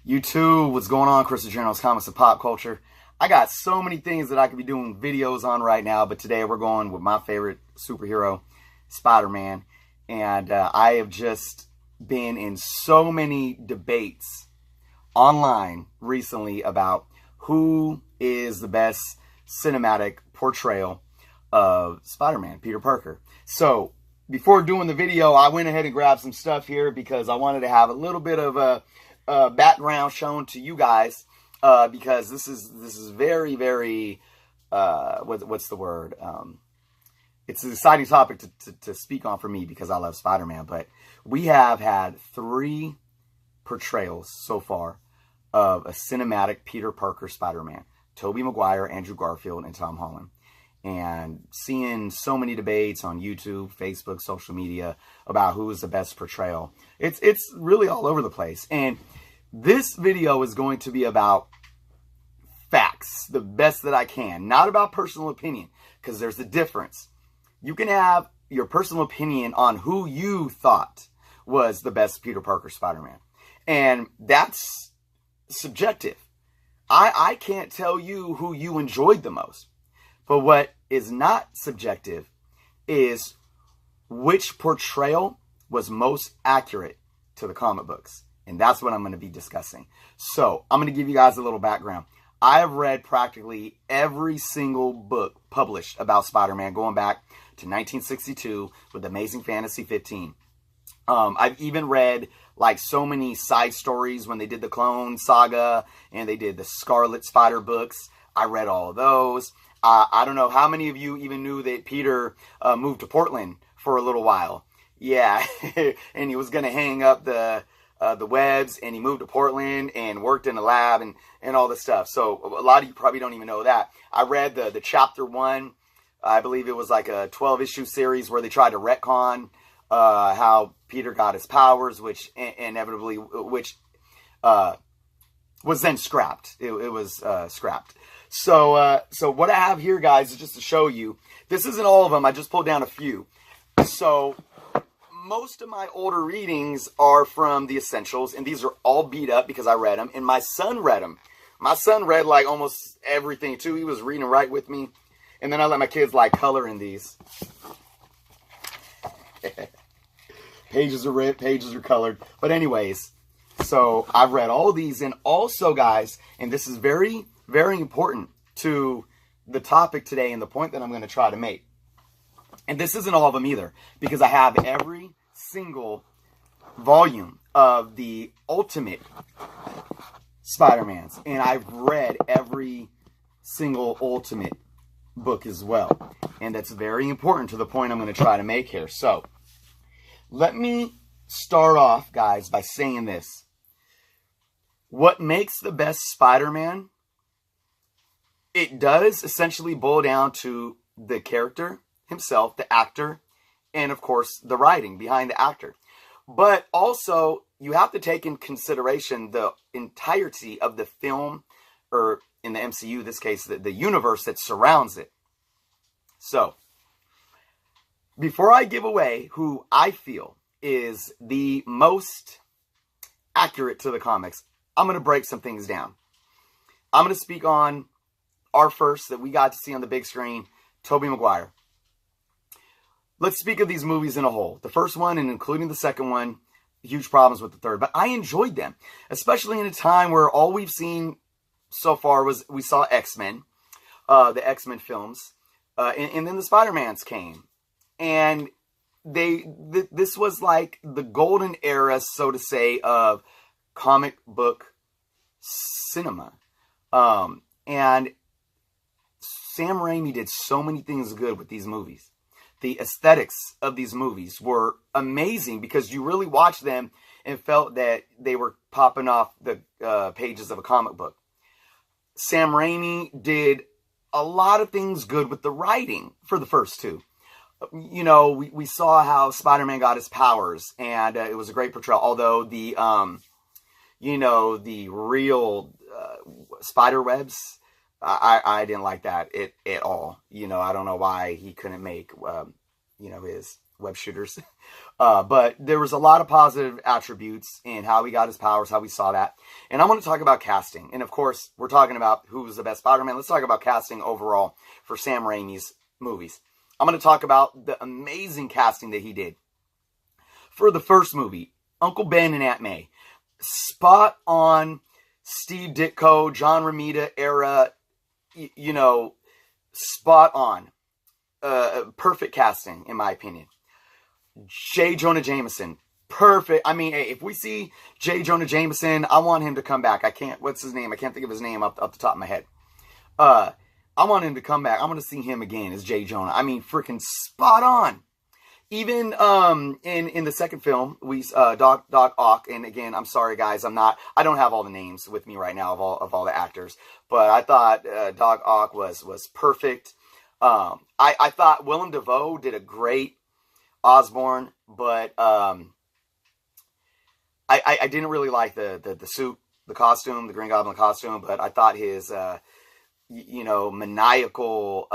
YouTube, what's going on? Chris Adriano's Comics and Pop Culture. I got so many things that I could be doing videos on right now, but today we're going with my favorite superhero, Spider-Man. And I have just been in so many debates online recently about who is the best cinematic portrayal of Spider-Man, Peter Parker. So before doing the video, I went ahead and grabbed some stuff here because I wanted to have a little bit of a background shown to you guys, because this is very, very what's the word? It's an exciting topic to speak on for me because I love Spider-Man. But we have had 3 portrayals so far of a cinematic Peter Parker Spider-Man: Tobey Maguire, Andrew Garfield, and Tom Holland. And seeing so many debates on YouTube, Facebook, social media about who is the best portrayal. It's really all over the place. And this video is going to be about facts, the best that I can. Not about personal opinion, because there's a difference. You can have your personal opinion on who you thought was the best Peter Parker Spider-Man. And that's subjective. I can't tell you who you enjoyed the most. But what is not subjective is which portrayal was most accurate to the comic books. And that's what I'm going to be discussing. So I'm going to give you guys a little background. I have read practically every single book published about Spider-Man going back to 1962 with Amazing Fantasy 15. I've even read like so many side stories when they did the Clone Saga and they did the Scarlet Spider books. I read all of those. I don't know how many of you even knew that Peter moved to Portland for a little while. Yeah, and he was going to hang up the webs, and he moved to Portland and worked in a lab and all this stuff. So a lot of you probably don't even know that. I read the chapter 1. I believe it was like a 12-issue series where they tried to retcon how Peter got his powers, which inevitably, was then scrapped. It was scrapped. So what I have here, guys, is just to show you. This isn't all of them. I just pulled down a few. So most of my older readings are from the Essentials, and these are all beat up because I read them, and my son read them. My son read like almost everything too. He was reading right with me, and then I let my kids like color in these. Pages are ripped, pages are colored. But anyways, so I've read all of these, and also, guys, and this is very, very important to the topic today and the point that I'm going to try to make. And this isn't all of them either, because I have every single volume of the Ultimate Spider-Mans, and I've read every single Ultimate book as well. And that's very important to the point I'm going to try to make here. So let me start off, guys, by saying this. What makes the best Spider-Man? It does essentially boil down to the character himself, the actor, and of course the writing behind the actor. But also you have to take in consideration the entirety of the film, or in the MCU, this case, the universe that surrounds it. So before I give away who I feel is the most accurate to the comics, I'm going to break some things down. I'm going to speak on our first that we got to see on the big screen, Tobey Maguire. Let's speak of these movies in a whole. The first one, and including the second one, huge problems with the third. But I enjoyed them, especially in a time where all we've seen so far was, we saw X-Men, the X-Men films, and then the Spider-Mans came. And this was like the golden era, so to say, of comic book cinema. And Sam Raimi did so many things good with these movies. The aesthetics of these movies were amazing because you really watched them and felt that they were popping off the pages of a comic book. Sam Raimi did a lot of things good with the writing for the first 2. You know, we saw how Spider-Man got his powers, and it was a great portrayal. Although the, you know, the real spider webs, I didn't like that at all. You know, I don't know why he couldn't make, you know, his web shooters. But there was a lot of positive attributes in how he got his powers, how we saw that. And I want to talk about casting. And of course, we're talking about who was the best Spider-Man. Let's talk about casting overall for Sam Raimi's movies. I'm going to talk about the amazing casting that he did. For the first movie, Uncle Ben and Aunt May. Spot on Steve Ditko, John Romita era, you know, spot on. Perfect casting, in my opinion. J. Jonah Jameson, perfect. I mean, hey, if we see J. Jonah Jameson, I want him to come back. What's his name? I can't think of his name up the top of my head. I want him to come back. I want to see him again as J. Jonah. I mean, freaking spot on. Even in the second film, we Doc Ock, and again, I'm sorry guys, I don't have all the names with me right now of all the actors, but I thought Doc Ock was perfect. I thought Willem Dafoe did a great Osborn, but I didn't really like the suit, the costume, the Green Goblin costume, but I thought his you know, maniacal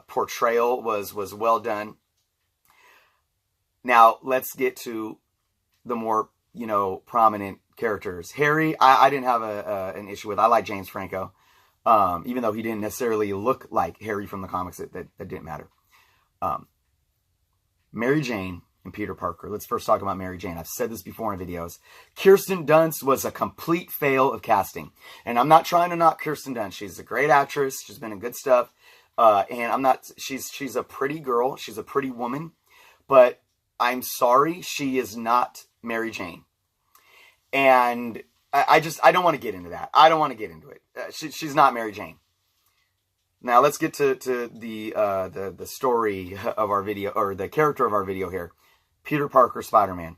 portrayal was well done. Now, let's get to the more, you know, prominent characters. Harry, I didn't have an issue with. I like James Franco. Even though he didn't necessarily look like Harry from the comics, that didn't matter. Mary Jane and Peter Parker. Let's first talk about Mary Jane. I've said this before in videos. Kirsten Dunst was a complete fail of casting. And I'm not trying to knock Kirsten Dunst. She's a great actress. She's been in good stuff. And she's a pretty girl. She's a pretty woman. But I'm sorry, she is not Mary Jane. And I don't want to get into that. I don't want to get into it. She's not Mary Jane. Now let's get to the story of our video, or the character of our video here. Peter Parker, Spider-Man.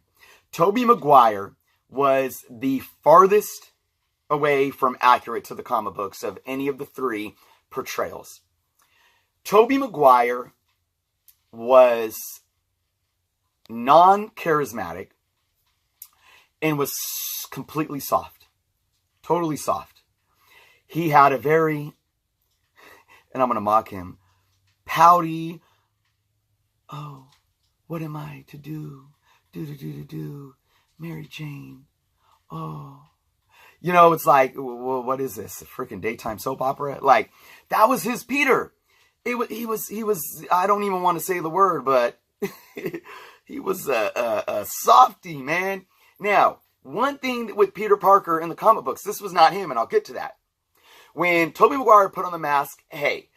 Tobey Maguire was the farthest away from accurate to the comic books of any of the three portrayals. Tobey Maguire was non-charismatic and was completely soft. Totally soft. He had a very, and I'm going to mock him, pouty, oh, what am I to do? Do, Mary Jane. Oh. You know, it's like, well, what is this? A freaking daytime soap opera? Like, that was his Peter. He was, I don't even want to say the word, but he was a softie, man. Now, one thing with Peter Parker in the comic books, this was not him, and I'll get to that. When Tobey Maguire put on the mask, hey,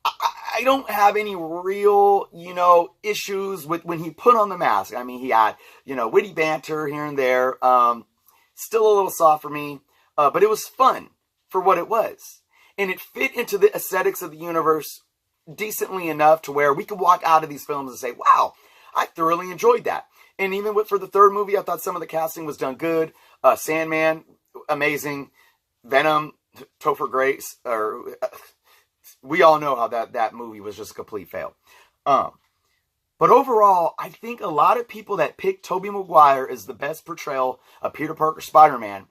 I don't have any real, you know, issues with when he put on the mask. I mean, he had, you know, witty banter here and there. Still a little soft for me, but it was fun for what it was. And it fit into the aesthetics of the universe decently enough to where we could walk out of these films and say, wow, I thoroughly enjoyed that. And even for the third movie, I thought some of the casting was done good. Sandman, amazing. Venom, Topher Grace, we all know how that movie was just a complete fail. But overall, I think a lot of people that pick Tobey Maguire as the best portrayal of Peter Parker Spider-Man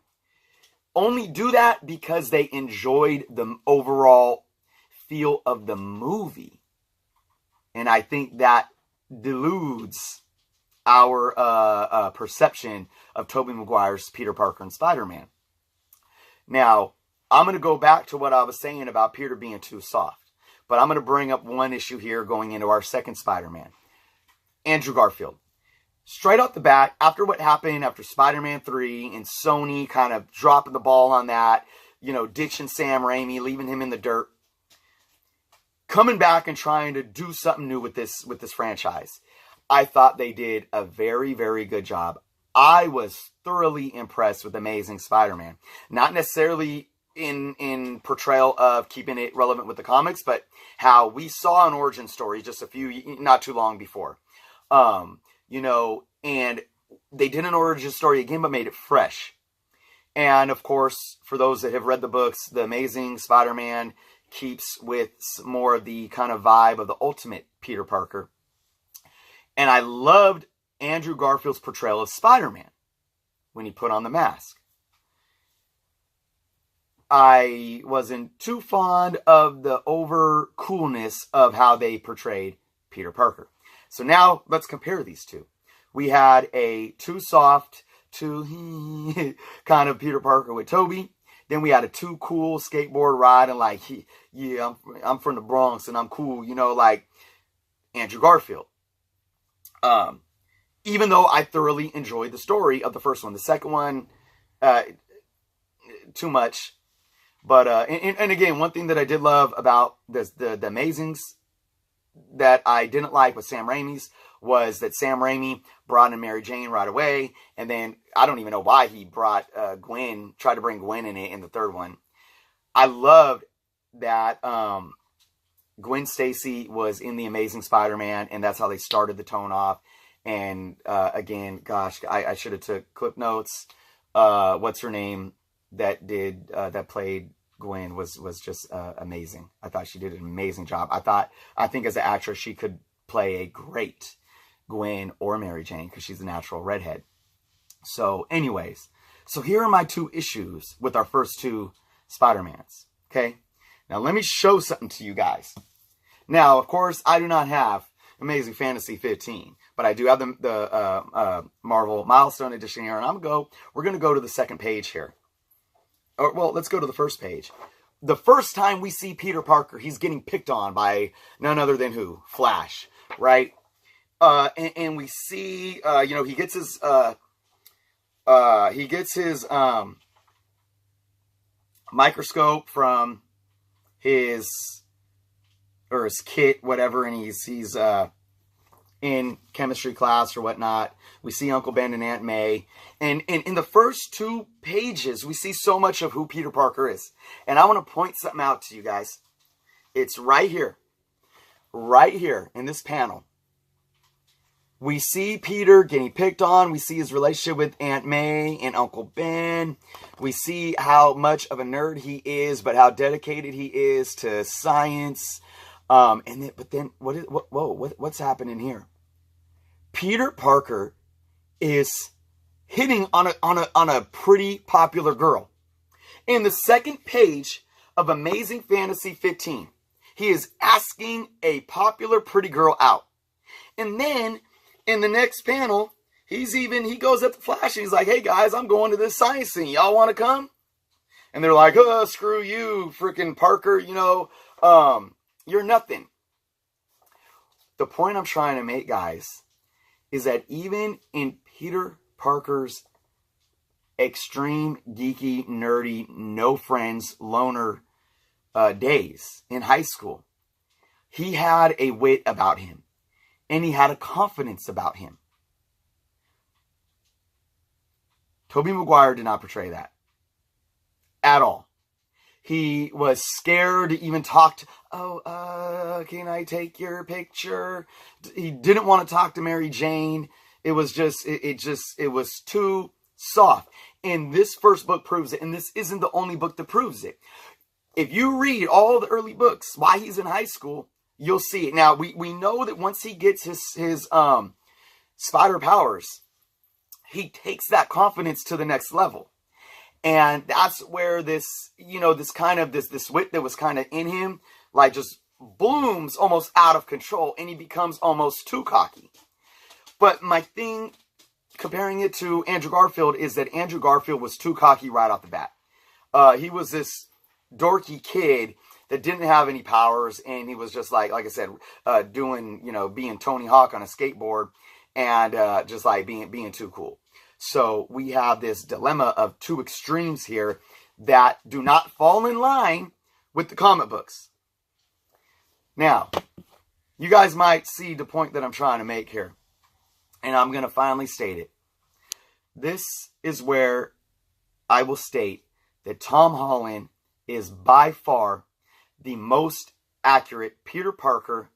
only do that because they enjoyed the overall feel of the movie. And I think that deludes our perception of Tobey Maguire's Peter Parker and Spider-Man. Now, I'm going to go back to what I was saying about Peter being too soft. But I'm going to bring up one issue here going into our second Spider-Man. Andrew Garfield. Straight off the bat, after what happened after Spider-Man 3 and Sony kind of dropping the ball on that, you know, ditching Sam Raimi, leaving him in the dirt, coming back and trying to do something new with this franchise. I thought they did a very, very good job. I was thoroughly impressed with Amazing Spider-Man. Not necessarily in portrayal of keeping it relevant with the comics, but how we saw an origin story just not too long before. You know, and they did an origin story again, but made it fresh. And of course, for those that have read the books, the Amazing Spider-Man keeps with more of the kind of vibe of the Ultimate Peter Parker. And I loved Andrew Garfield's portrayal of Spider-Man when he put on the mask. I wasn't too fond of the over coolness of how they portrayed Peter Parker. So now let's compare these two. We had a too soft, too kind of Peter Parker with Tobey. Then we had a too cool skateboard ride and like, yeah, I'm from the Bronx and I'm cool, you know, like Andrew Garfield. Even though I thoroughly enjoyed the story of the first one. The second one, too much. But, and again, one thing that I did love about the Amazings that I didn't like with Sam Raimi's was that Sam Raimi brought in Mary Jane right away. And then I don't even know why he brought Gwen, tried to bring Gwen in it in the third one. I loved that Gwen Stacy was in The Amazing Spider-Man, and that's how they started the tone off. And again, gosh, I should have took clip notes. What's her name that did that played Gwen was just amazing. I thought she did an amazing job. I think as an actress she could play a great Gwen or Mary Jane because she's a natural redhead. So anyways, so here are my two issues with our first two Spider-Mans. Okay, now let me show something to you guys. Now, of course, I do not have Amazing Fantasy 15, but I do have the Marvel Milestone Edition here, and we're gonna go to the second page here. Or, well, let's go to the first page. The first time we see Peter Parker, he's getting picked on by none other than who? Flash, right? And we see, you know, he gets his microscope from his kit, whatever, and he's in chemistry class or whatnot. We see Uncle Ben and Aunt May. And in the first two pages, we see so much of who Peter Parker is. And I want to point something out to you guys. It's right here. Right here in this panel. We see Peter getting picked on. We see his relationship with Aunt May and Uncle Ben. We see how much of a nerd he is, but how dedicated he is to science. But then what's happening here? Peter Parker is hitting on a pretty popular girl. In the second page of Amazing Fantasy 15, he is asking a popular pretty girl out. And then in the next panel, he goes up to Flash and he's like, "Hey guys, I'm going to this science scene. Y'all want to come?" And they're like, "Oh, screw you, freaking Parker, you know, you're nothing." The point I'm trying to make, guys, is that even in Peter Parker's extreme, geeky, nerdy, no friends, loner days in high school, he had a wit about him. And he had a confidence about him. Tobey Maguire did not portray that. At all. He was scared to even talk to, can I take your picture? He didn't want to talk to Mary Jane. It was just, it was too soft. And this first book proves it. And this isn't the only book that proves it. If you read all the early books while he's in high school, you'll see it. Now, we know that once he gets his spider powers, he takes that confidence to the next level. And that's where this, you know, this wit that was kind of in him, like just blooms almost out of control. And he becomes almost too cocky. But my thing, comparing it to Andrew Garfield, is that Andrew Garfield was too cocky right off the bat. He was this dorky kid that didn't have any powers, and he was just like I said, doing, you know, being Tony Hawk on a skateboard, and just like being too cool. So we have this dilemma of two extremes here that do not fall in line with the comic books. Now, you guys might see the point that I'm trying to make here, and I'm going to finally state it. This is where I will state that Tom Holland is by far the most accurate Peter Parker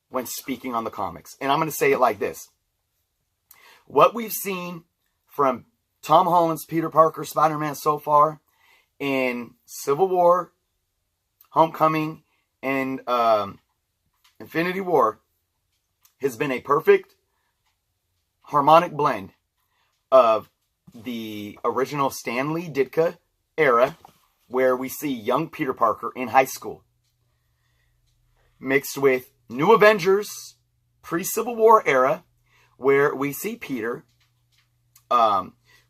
when speaking on the comics. And I'm going to say it like this. What we've seen from Tom Holland's Peter Parker Spider-Man so far in Civil War, Homecoming, and Infinity War has been a perfect harmonic blend of the original Stan Lee Ditka era, where we see young Peter Parker in high school, mixed with New Avengers pre-Civil War era where we see Peter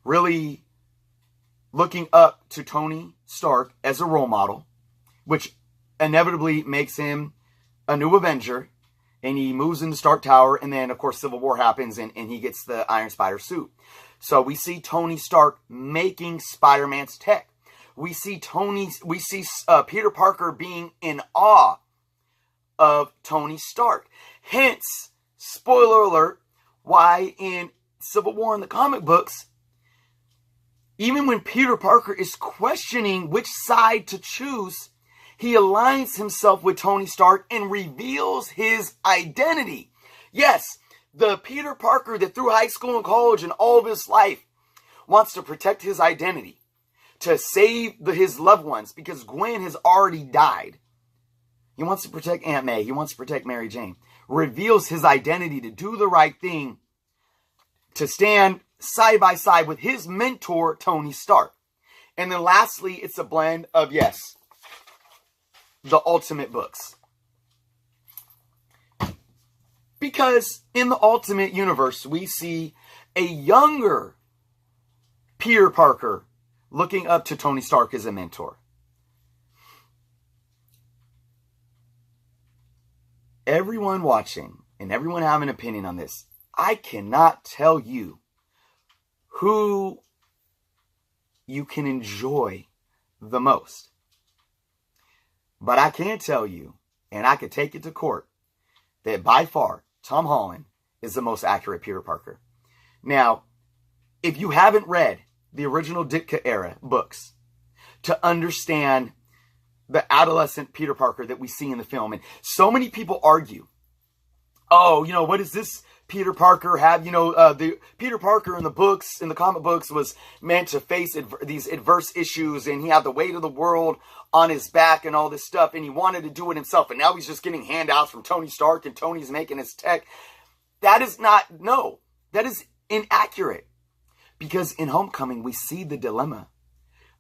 really looking up to Tony Stark as a role model, which inevitably makes him a new Avenger, and he moves into Stark Tower, and then, of course, Civil War happens, and he gets the Iron Spider suit. So we see Tony Stark making Spider-Man's tech. We see Peter Parker being in awe of Tony Stark. Hence, spoiler alert, why in Civil War in the comic books, even when Peter Parker is questioning which side to choose, he aligns himself with Tony Stark and reveals his identity. Yes, the Peter Parker that through high school and college and all of his life wants to protect his identity, to save his loved ones, because Gwen has already died. He wants to protect Aunt May. He wants to protect Mary Jane. Reveals his identity to do the right thing, to stand side by side with his mentor, Tony Stark. And then lastly, it's a blend of, yes, the Ultimate books. Because in the Ultimate Universe, we see a younger Peter Parker looking up to Tony Stark as a mentor. Everyone watching and everyone having an opinion on this, I cannot tell you who you can enjoy the most. But I can tell you, and I could take it to court, that by far, Tom Holland is the most accurate Peter Parker. Now, if you haven't read the original Ditka era books to understand the adolescent Peter Parker that we see in the film, and so many people argue, oh, you know, what does this Peter Parker have? You know, the Peter Parker in the books, in the comic books, was meant to face these adverse issues, and he had the weight of the world on his back and all this stuff, and he wanted to do it himself, and now he's just getting handouts from Tony Stark, and Tony's making his tech. That is not, no, that is inaccurate. Because in Homecoming, we see the dilemma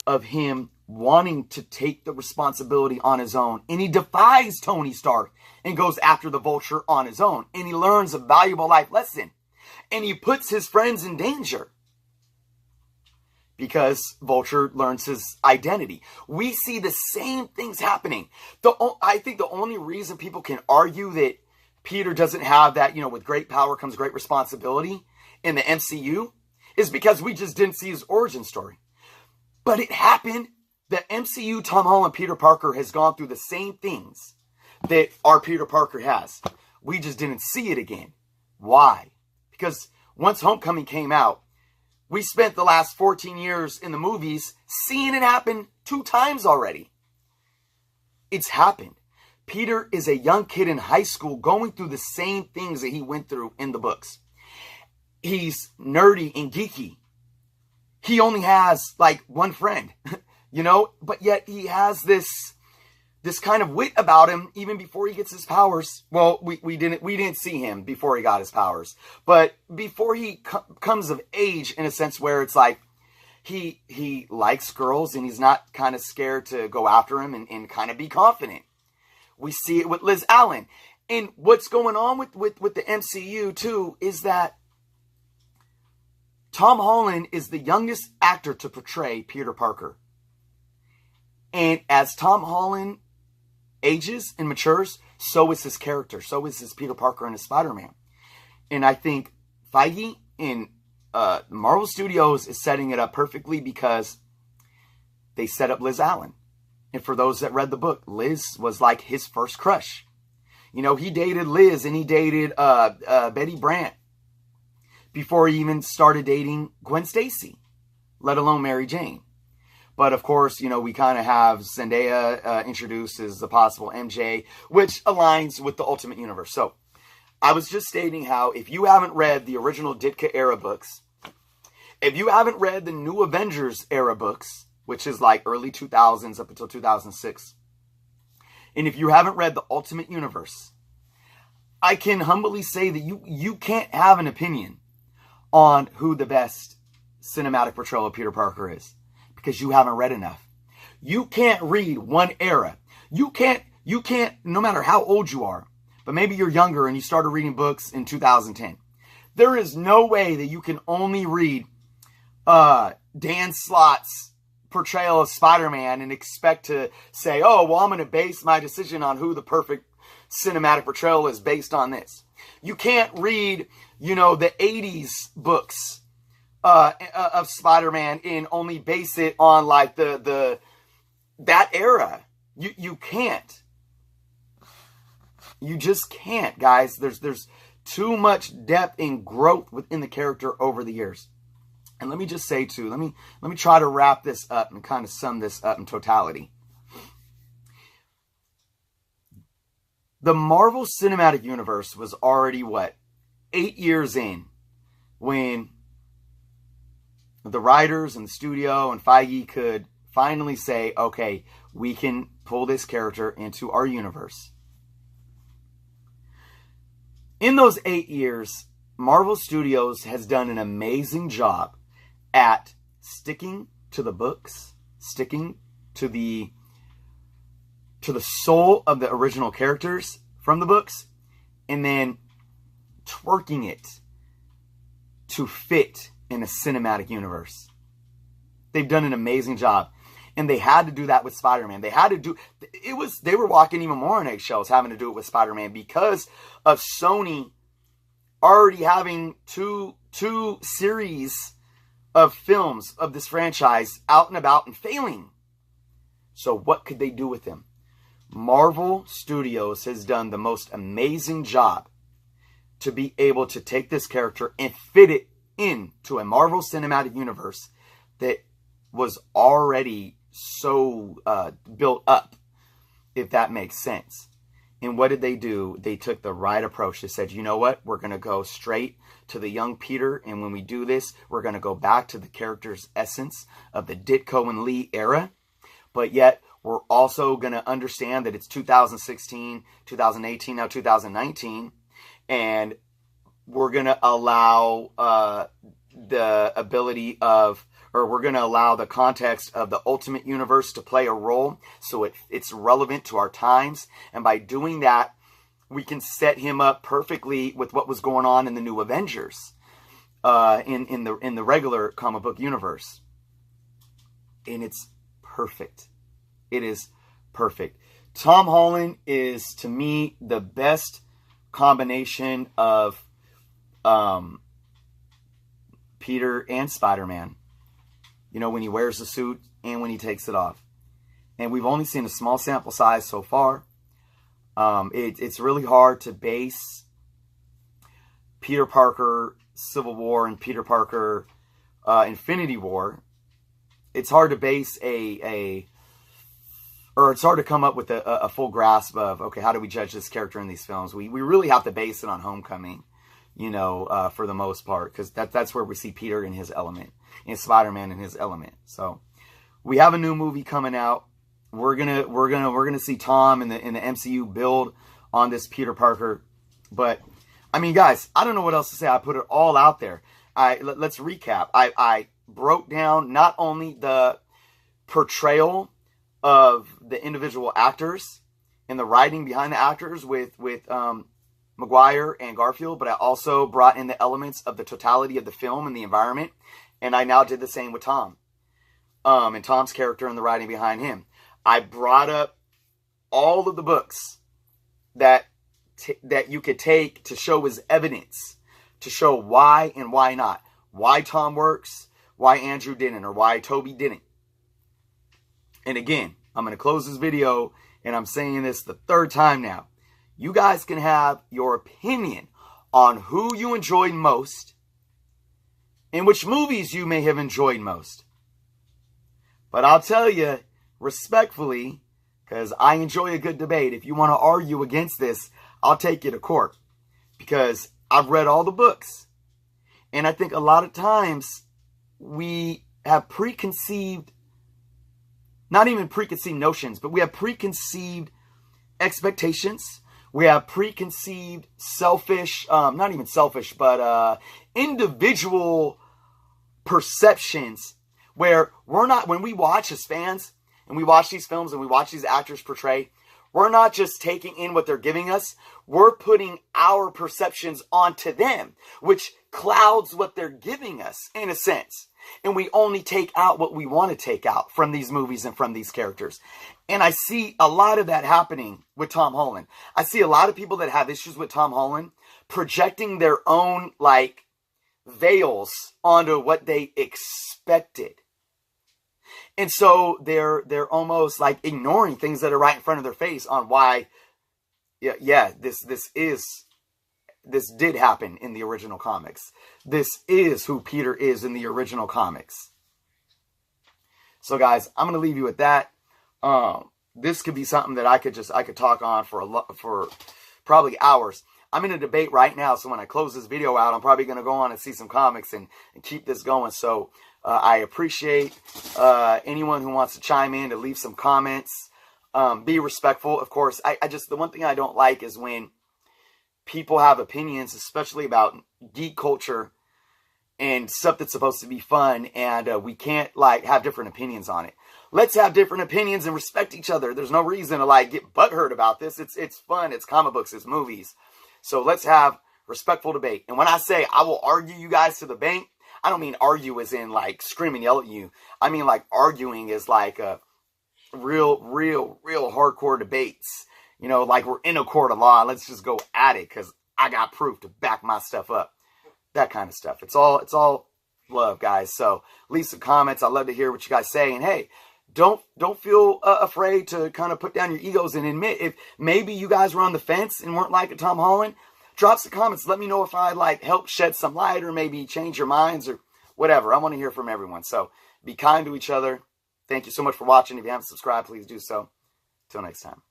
of him wanting to take the responsibility on his own. And he defies Tony Stark and goes after the Vulture on his own. And he learns a valuable life lesson. And he puts his friends in danger. Because Vulture learns his identity. We see the same things happening. I think the only reason people can argue that Peter doesn't have that, you know, with great power comes great responsibility in the MCU is because we just didn't see his origin story. But it happened. The MCU Tom Holland Peter Parker has gone through the same things that our Peter Parker has. We just didn't see it again. Why? Because once Homecoming came out, we spent the last 14 years in the movies seeing it happen 2 times already. It's happened. Peter is a young kid in high school going through the same things that he went through in the books. He's nerdy and geeky. He only has like one friend, you know, but yet he has this kind of wit about him even before he gets his powers. Well, we didn't see him before he got his powers, but before he comes of age, in a sense where it's like he likes girls and he's not kind of scared to go after him and kind of be confident. We see it with Liz Allen. And what's going on with the MCU too is that Tom Holland is the youngest actor to portray Peter Parker. And as Tom Holland ages and matures, so is his character. So is his Peter Parker and his Spider-Man. And I think Feige in Marvel Studios is setting it up perfectly because they set up Liz Allen. And for those that read the book, Liz was like his first crush. You know, he dated Liz and he dated Betty Brant before he even started dating Gwen Stacy, let alone Mary Jane. But of course, you know, we kind of have Zendaya introduced as the possible MJ, which aligns with the Ultimate Universe. So I was just stating how if you haven't read the original Ditka era books, if you haven't read the New Avengers era books, which is like early 2000s up until 2006, and if you haven't read the Ultimate Universe, I can humbly say that you can't have an opinion on who the best cinematic portrayal of Peter Parker is, because you haven't read enough. You can't read one era. You can't, no matter how old you are, but maybe you're younger and you started reading books in 2010. There is no way that you can only read Dan Slott's portrayal of Spider-Man and expect to say, oh, well, I'm going to base my decision on who the perfect cinematic portrayal is based on this. You can't read, you know, the 80s books of Spider-Man and only base it on like that era. You can't. You just can't, guys. There's too much depth and growth within the character over the years. And let me just say too, let me try to wrap this up and kind of sum this up in totality. The Marvel Cinematic Universe was already, what, 8 years in when the writers and the studio and Feige could finally say, okay, we can pull this character into our universe. In those 8 years, Marvel Studios has done an amazing job at sticking to the books, sticking to the soul of the original characters from the books, and then twerking it to fit in a cinematic universe. They've done an amazing job. And they had to do that with Spider-Man. They had to do they were walking even more on eggshells having to do it with Spider-Man because of Sony already having two series of films of this franchise out and about and failing. So what could they do with them? Marvel Studios has done the most amazing job to be able to take this character and fit it into a Marvel Cinematic Universe that was already so built up, if that makes sense. And what did they do? They took the right approach. They said, you know what? We're going to go straight to the young Peter. And when we do this, we're going to go back to the character's essence of the Ditko and Lee era. But yet, we're also going to understand that it's 2016, 2018, now 2019. And we're going to allow the ability of, or we're going to allow the context of the Ultimate Universe to play a role so it's relevant to our times. And by doing that, we can set him up perfectly with what was going on in the New Avengers in the regular comic book universe. And it's perfect. It is perfect. Tom Holland is, to me, the best combination of Peter and Spider-Man. You know, when he wears the suit and when he takes it off. And we've only seen a small sample size so far. It's really hard to base Peter Parker Civil War and Peter Parker Infinity War. It's hard to base or it's hard to come up with a full grasp of, okay, how do we judge this character in these films? We really have to base it on Homecoming, you know, for the most part, because that's where we see Peter in his element, and Spider-Man in his element. So we have a new movie coming out. We're gonna see Tom in the MCU build on this Peter Parker. But I mean, guys, I don't know what else to say. I put it all out there. Let's recap. I broke down not only the portrayal of the individual actors and the writing behind the actors with Maguire and Garfield, but I also brought in the elements of the totality of the film and the environment. And I now did the same with Tom. And Tom's character and the writing behind him. I brought up all of the books that you could take to show as evidence, to show why and why not. Why Tom works, why Andrew didn't, or why Tobey didn't. And again, I'm going to close this video, and I'm saying this the third time now. You guys can have your opinion on who you enjoyed most and which movies you may have enjoyed most. But I'll tell you, respectfully, because I enjoy a good debate, if you want to argue against this, I'll take you to court. Because I've read all the books. And I think a lot of times we have preconceived, not even preconceived notions, but we have preconceived expectations. We have preconceived selfish, not even selfish, but individual perceptions where we're not, when we watch as fans and we watch these films and we watch these actors portray, We're not just taking in what they're giving us. We're putting our perceptions onto them, which clouds what they're giving us in a sense. And we only take out what we want to take out from these movies and from these characters. And I see a lot of that happening with Tom Holland. I see a lot of people that have issues with Tom Holland projecting their own, like, veils onto what they expected. And so they're almost like ignoring things that are right in front of their face on why, this did happen in the original comics. This is who Peter is in the original comics. So guys, I'm going to leave you with that. This could be something that I could talk on for probably hours. I'm in a debate right now, so when I close this video out, I'm probably going to go on and see some comics and keep this going. So I appreciate anyone who wants to chime in, to leave some comments. Be respectful, of course. The one thing I don't like is when people have opinions, especially about geek culture and stuff that's supposed to be fun, and we can't, like, have different opinions on it. Let's have different opinions and respect each other. There's no reason to, like, get butthurt about this. It's fun. It's comic books. It's movies. So let's have respectful debate. And when I say I will argue you guys to the bank, I don't mean argue as in, like, scream and yell at you. I mean, like, arguing is like a real hardcore debates. You know, like we're in a court of law. Let's just go at it because I got proof to back my stuff up. That kind of stuff. It's all love, guys. So leave some comments. I'd love to hear what you guys say. And hey, don't feel afraid to kind of put down your egos and admit if maybe you guys were on the fence and weren't liking Tom Holland. Drop some comments. Let me know if I, like, help shed some light or maybe change your minds or whatever. I want to hear from everyone. So be kind to each other. Thank you so much for watching. If you haven't subscribed, please do so. Till next time.